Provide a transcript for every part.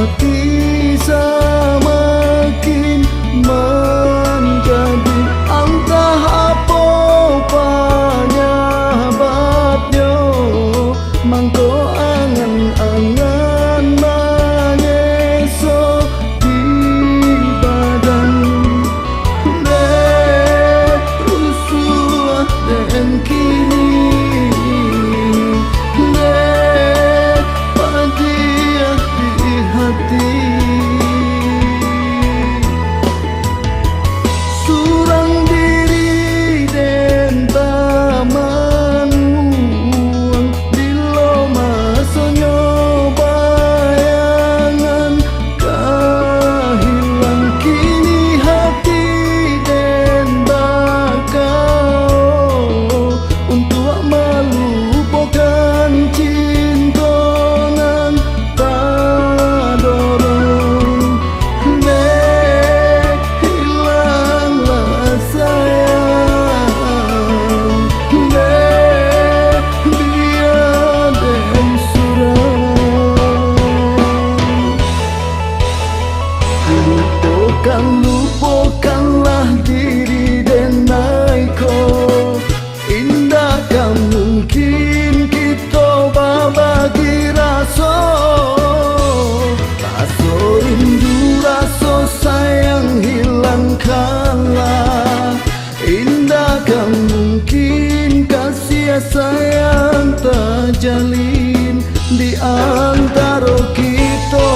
hati semakin menjadi entah apa penyebabnya. Mangko angan-angan mengesok di badan rusuh dan kini padiah di hati. Surang diri dan taman uang bila masanya bayangan kehilang kini hati dan bakau untuk melupakan cinta nan tak dorong. Hilanglah sayang, dia dan surang. Lupakanlah diri dan naiko. Indahkah mungkin kita berbagi rasa, rasa rindu, rasa sayang hilangkanlah. Indahkah mungkin kasih sayang terjalin di antara kita.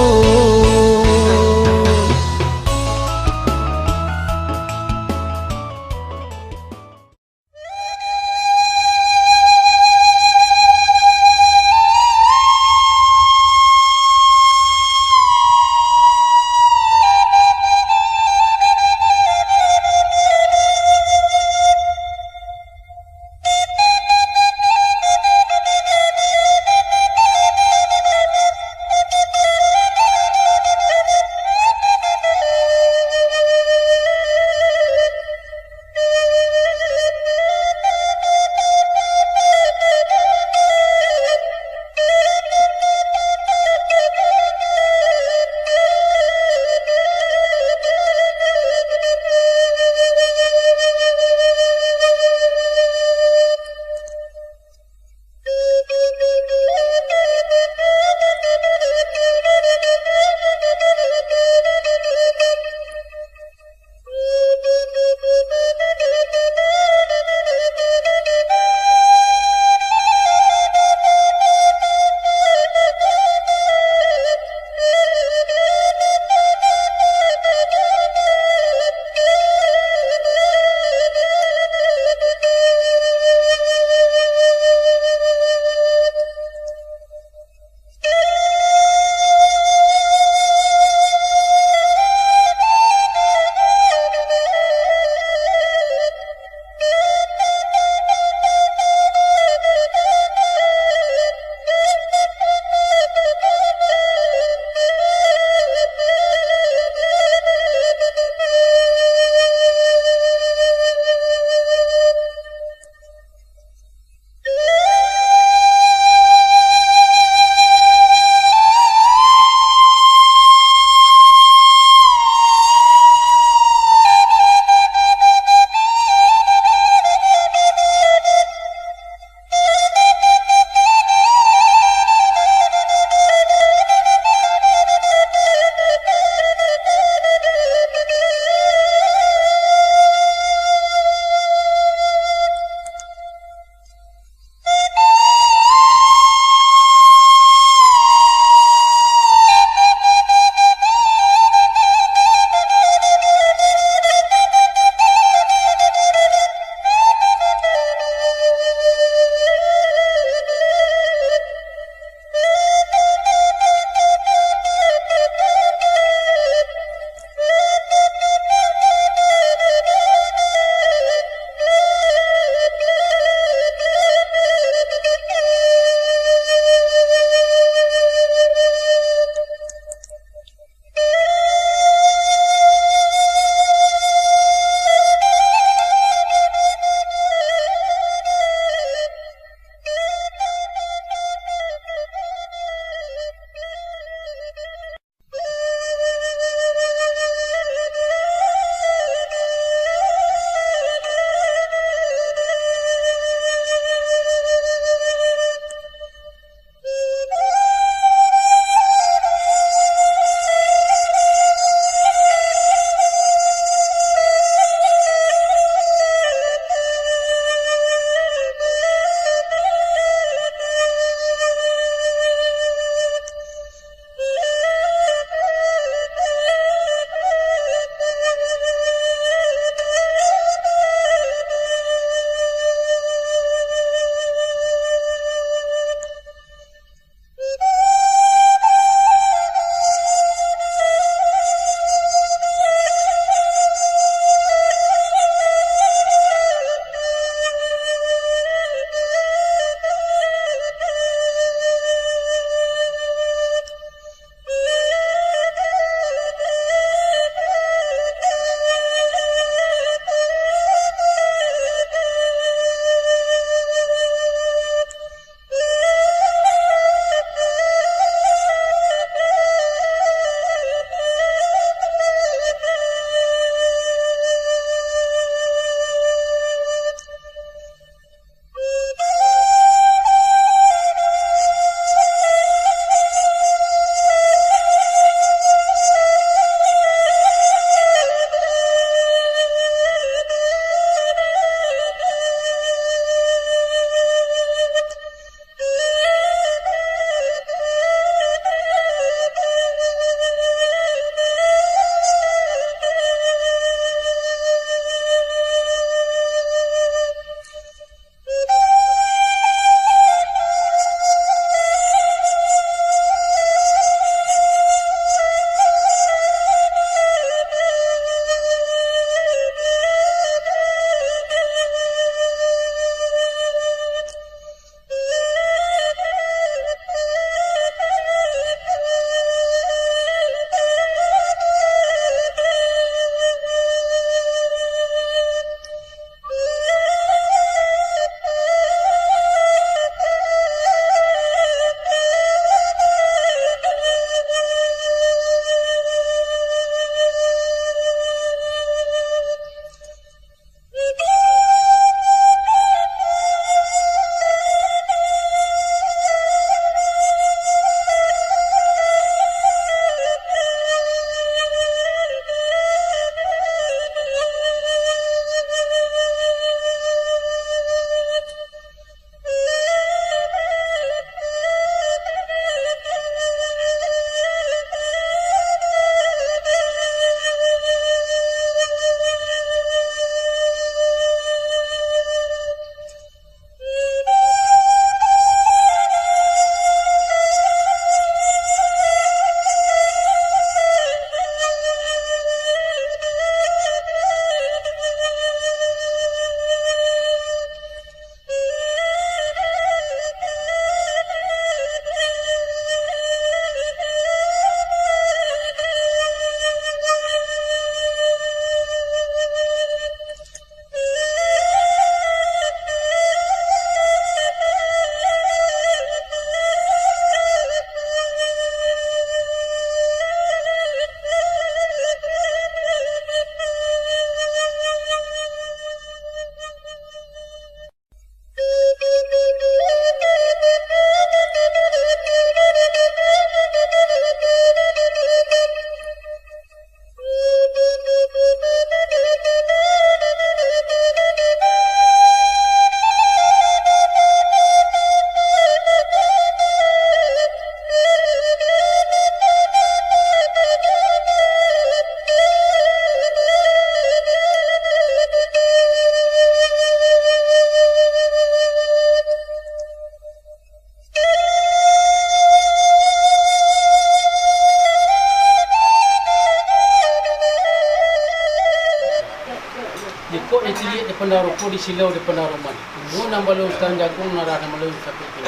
rokok di cilik di pandang rokok di silau di pandang roman. Muna balong setan jagung narah malu satu tu.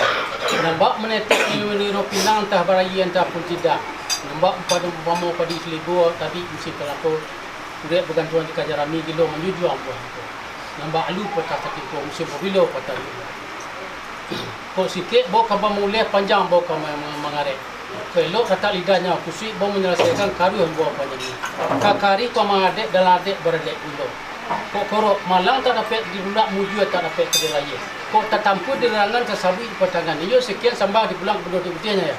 Nampak menetek ni pinang tah barayi entah pun tidak. Nampak pada pamo padi selibu tadi mesti pelako. Kuret bergantungan di kajarami gilo menuju ambuh. Nampak alu patah sakit ko mesti bilo patah. Ko sikit bawa kabar mulai panjang bawa kabar mengaret. Kelok kata lidahnya kusik bawa menyelesaikan karuh bawa panjang. Kakari ko mengadek dalam adek berdek gilo. Kok korok malang tak dapat dirunak muju tak dapat kedelaya. Kok tak tampu dirangan tersabi patangan. Iyo sekian sambah di pulang kedua tiba-tibanya ya.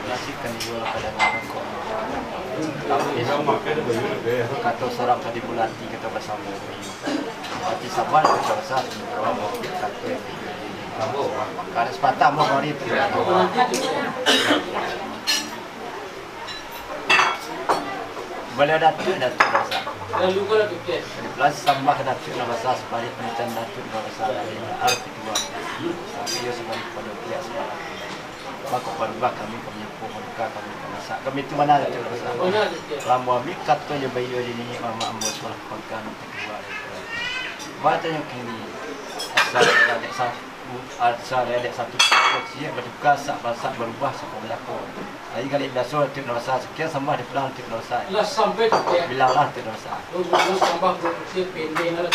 Nasibkan juga kadang-kadang kok. Kata seorang tadi bulanti kita bersama. Hati sabar kita bersama. Karena sepatah mau hari itu. Boleh datuk rasa. Lalu kalau tu ke. Plus tambah datuk rasa sebalik penelitian datuk rasa dari arti dua. Sampai yo sebalik pada pihak sekolah. Maka pada kami pohon kami rasa. Kami itu mana datuk rasa. Lama mi kata je bayi ini mama ambo sekolah pekan kedua. Baca yang kini asal ada satu posisi bertukar sak berubah sekolah ko. Hari kali biasa tu rasa sekian sama di pelang tu rasa. Lah sampai tu ya. Bilang lah tu rasa. Belum tambah kursi pendek lah.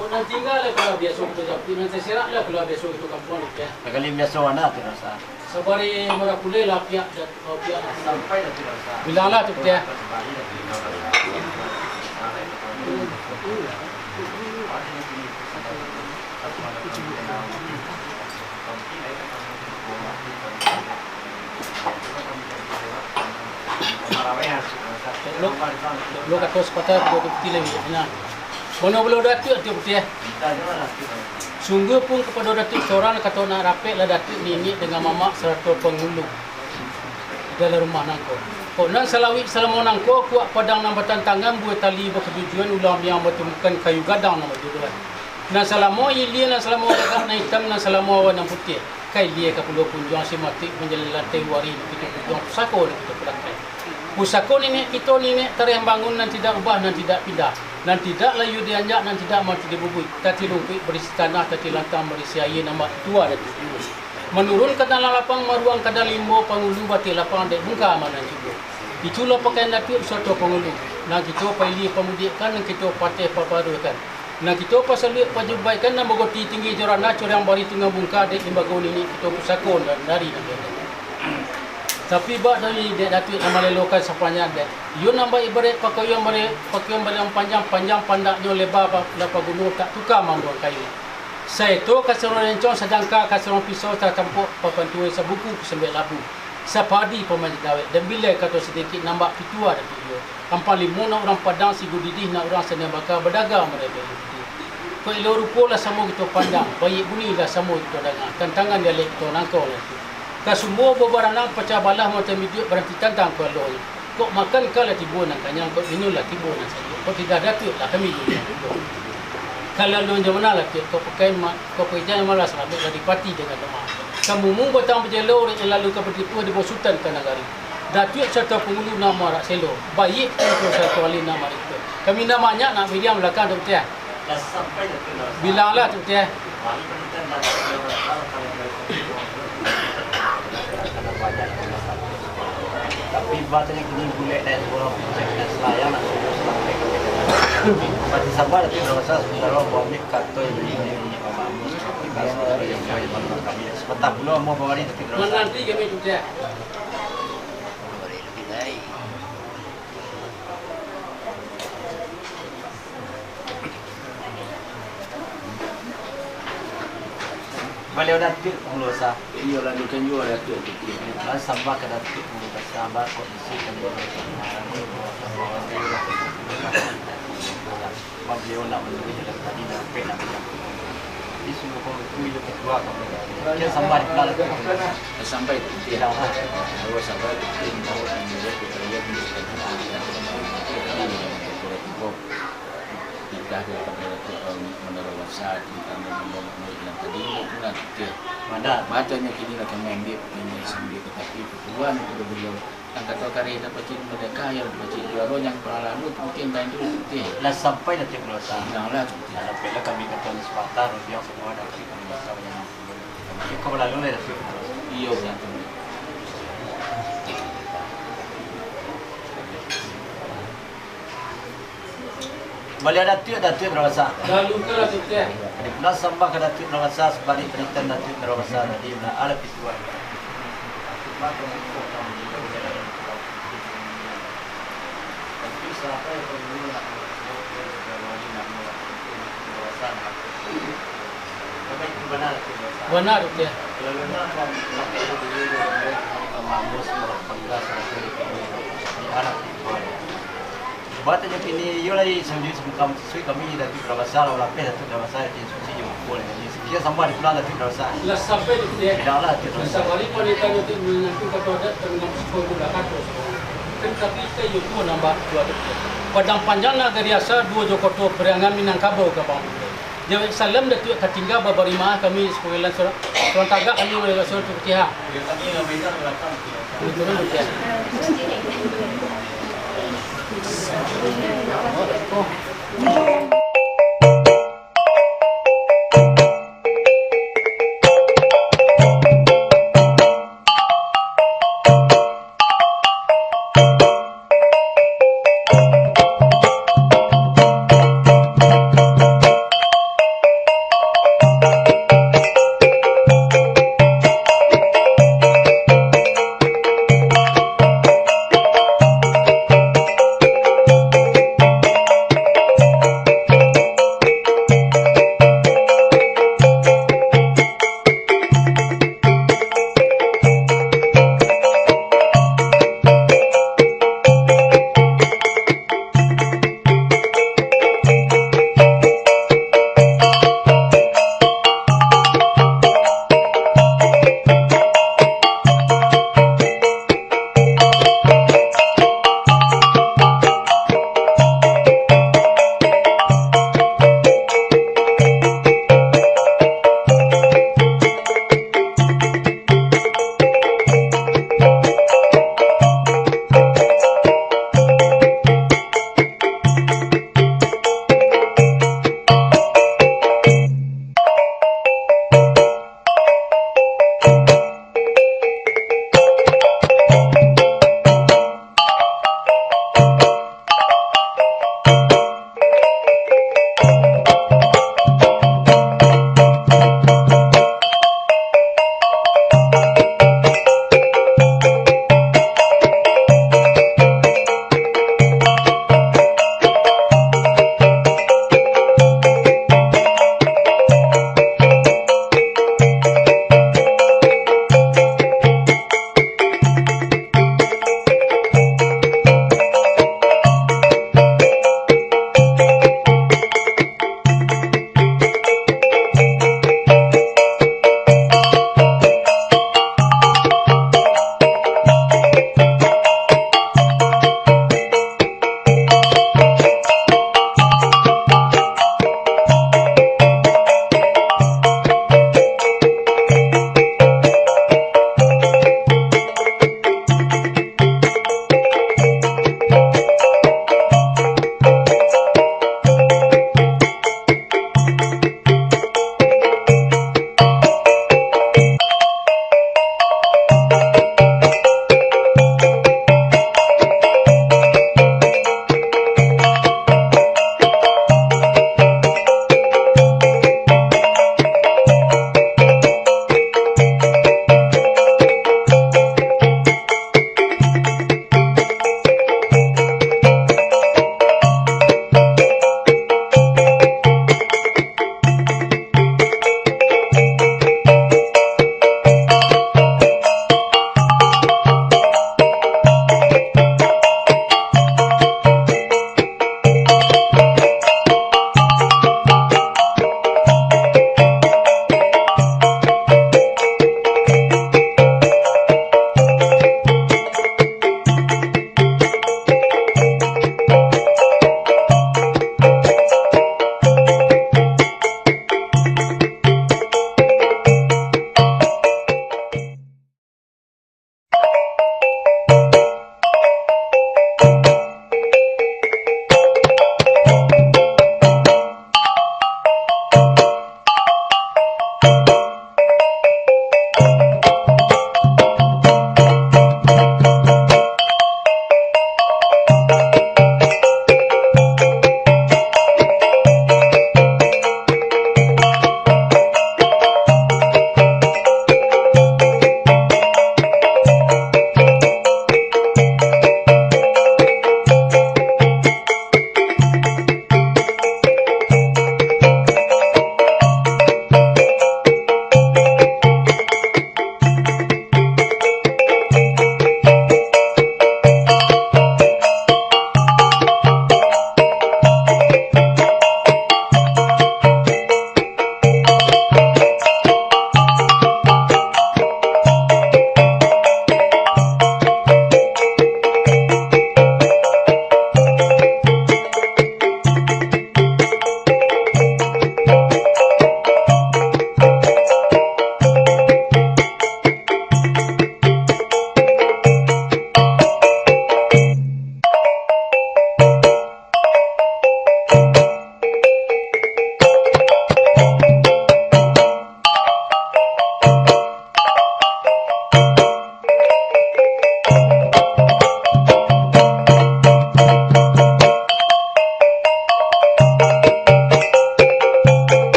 Kau nanti tinggal lah kalau biasa tu tapi nanti serak lah kalau biasa itu kampung ya. Kali biasa mana tu rasa. Sabari mula kulai lah pihak pihak Sampai tu rasa. bilang lah tu ya. Lo kata sepatah dua bukti lagi. Nah, mana belum datuk tu bukti ya. Sungguh pun kepada datuk seorang kata nak rapek lah datuk ni dengan mamak serta penghulu dalam rumah nangko. Kau nan salawik selama nangko kuat padang nambatan tangan buat tali berketujuan ulam yang bertemukan kayu gadang nama juduan. Nan selama ilia nan selama gagak nan hitam nan selama warna putih. Kai dia ke pulau punjuang si mati menjalan lantai wari kita punjuang pusako kita pelangkai. Pusako nenek kita nenek terang bangun dan tidak ubah dan tidak pindah. Dan tidak layu dianjak dan tidak mati dibubui. Tati lumpik berisi tanah, tati lantang berisi air nama tua dan tua. Menurun ke dalam lapang maruang ke dalam limbo pangulu batik lapang dek muka mana juga. Itulah pakaian datuk suatu pangulu. Nah kita pilih pemudikan dan kita patih paparukan. Nah kita pasal lihat pajubaikan dan bergoti tinggi jorana corang bari tengah bungka dek imbago ini kita pusakon dan dari dan tapi bak dari dek datuk nama lelokan sapanya dek. Yo nambah ibarat pakaian yang panjang pandaknya lebar lapa gunung tak tukar mambuang kayu. Saya tu kasaron lencong sedangkan kasaron pisau tak tampuk papan tuai sabuku kesembek labu. Sapadi pemain dawet dan bila kata sedikit nambah pitua dan video. Ampang limuna orang Padang si gudidih nak orang sana bakal berdagang mereka. Kau ilo rupa lah sama kita pandang, baik bunyi lah sama kita dengar. Tantangan dialek kita nangkau lah tu. Kau semua berbaranang pecah balah mata midiuk berhenti tantang kau Allah. Kau makan kala tiba nak kanyang, kau minum lah tiba nak saja. Kau tidak datuk lah kami juga. Kalau lo macam mana lah kau pakai kau pakai malah sampai dah dipati dengan doa. Kamu mung batang berjelur yang lalu kau bertipu di bawah Sultan Kanagari. Datuk serta penghulu nama rak selo. Baik untuk satu ahli nama itu. Kami namanya nak media belakang tu betul. Bilanglah tu betul. Tapi batanya kini bulat dan orang cek dan selayang nak sampai ke pasti sabar tapi rasa kalau buat kata ini mama mus kalau yang kami sebentar belum mau bawa ini tapi nanti kami juga balik datuk pengurusan. Iya lanjutkan juga datuk tu. Sampai ke datuk pengurusan sampai kondisi kendali. Beliau nak menjadi jalan tadi dan pernah bilang. Di semua pengikut itu ketua kami. Kita sampai di dalam. Sampai tidak. Kalau sampai tidak menjadi kerja di tidak ada menurut wasa kita menurut tadi mana bacanya kini lah kami ambil ini sendiri tetapi kebetulan itu belum Ang kata kari dapat cik mereka yang dapat cik juara yang pengalaman mungkin main dulu putih. Lah sampai nanti berusaha. Yang lah putih. Ada pela kami kata ni sepatar dia semua ada kami berusaha yang. Kau lalu ni dah. Iyo yang tu. Balik Datuk berusaha. Lalu ke lah tu teh. Nak sambah ke Datuk berusaha sebalik penonton Datuk berusaha tadi nak ada pisuan. Siapa yang perlu nak benar Benar tu teh. kalau benar sampai dulu mamus berpegas di anak itu batanya kini yo lagi sendiri sebelum kami dari Prawasara wala pe dari Prawasara di suci yo boleh ni dia sampai di pulang dari Prawasara Lah sampai tu teh. tidaklah itu Sekali pada tanya tu nanti kata ada dengan sekolah kata. Kan tapi kita yo tu nambah dua tu. Padang panjang na gariasa dua Jokoto perangan Minangkabau ke bang. Dia salam dah tu katingga babarima kami sekolah surang tagak kami boleh surang tu ketiha. kami yang beda belakang Itu kan betul.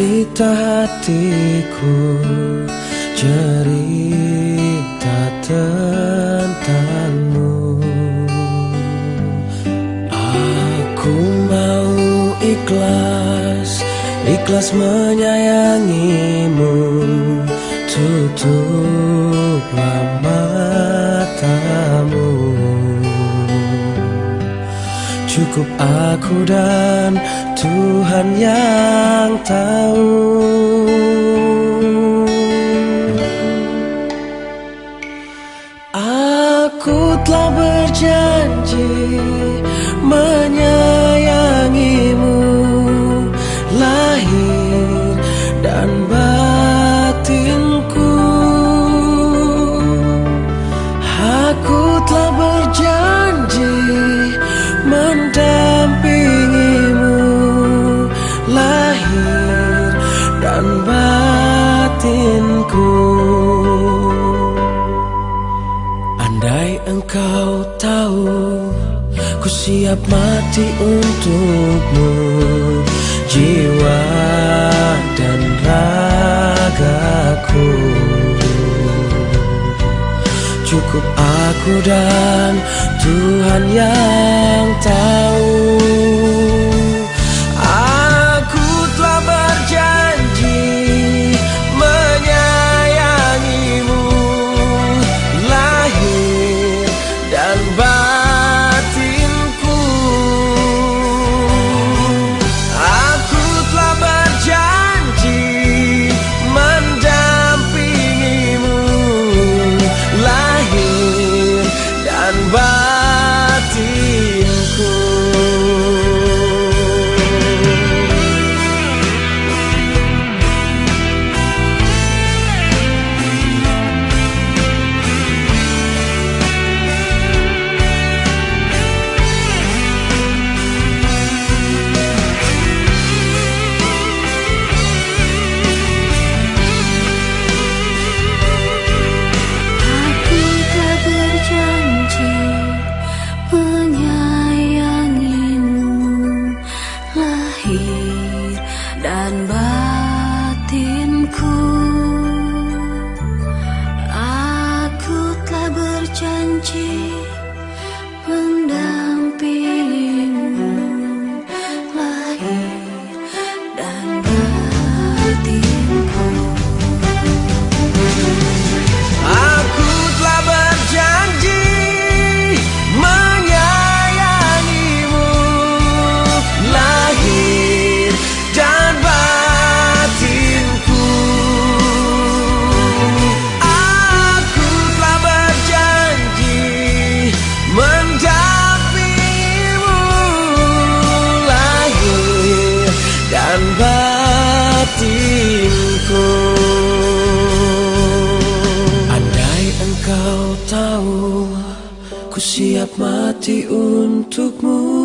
cerita hatiku, cerita tentangmu. Aku mau ikhlas menyayangimu. Tutuplah matamu. Cukup aku dan Tuhan yang tahu. Aku telah berjanji menyayangimu, lahir dan batinku. Aku telah berjanji mendampingimu, lahir dan batinku. Andai engkau tahu, ku siap mati untukmu, jiwa dan ragaku. Cukup aku dan Tuhan yang tahu. Aku telah berjanji menyayangimu, lahir dan batinku. Aku telah berjanji mendampingimu, lahir dan batinku. Aku telah berjanji menyayangimu, lahir dan batinku. Aku telah berjanji mendampingimu, lahir dan batinku. Aku telah berjanji menyayangimu, lahir dan batinku. Aku telah berjanji mendampingimu, lahir dan batinku. Andai engkau tahu, ku siap mati untukmu,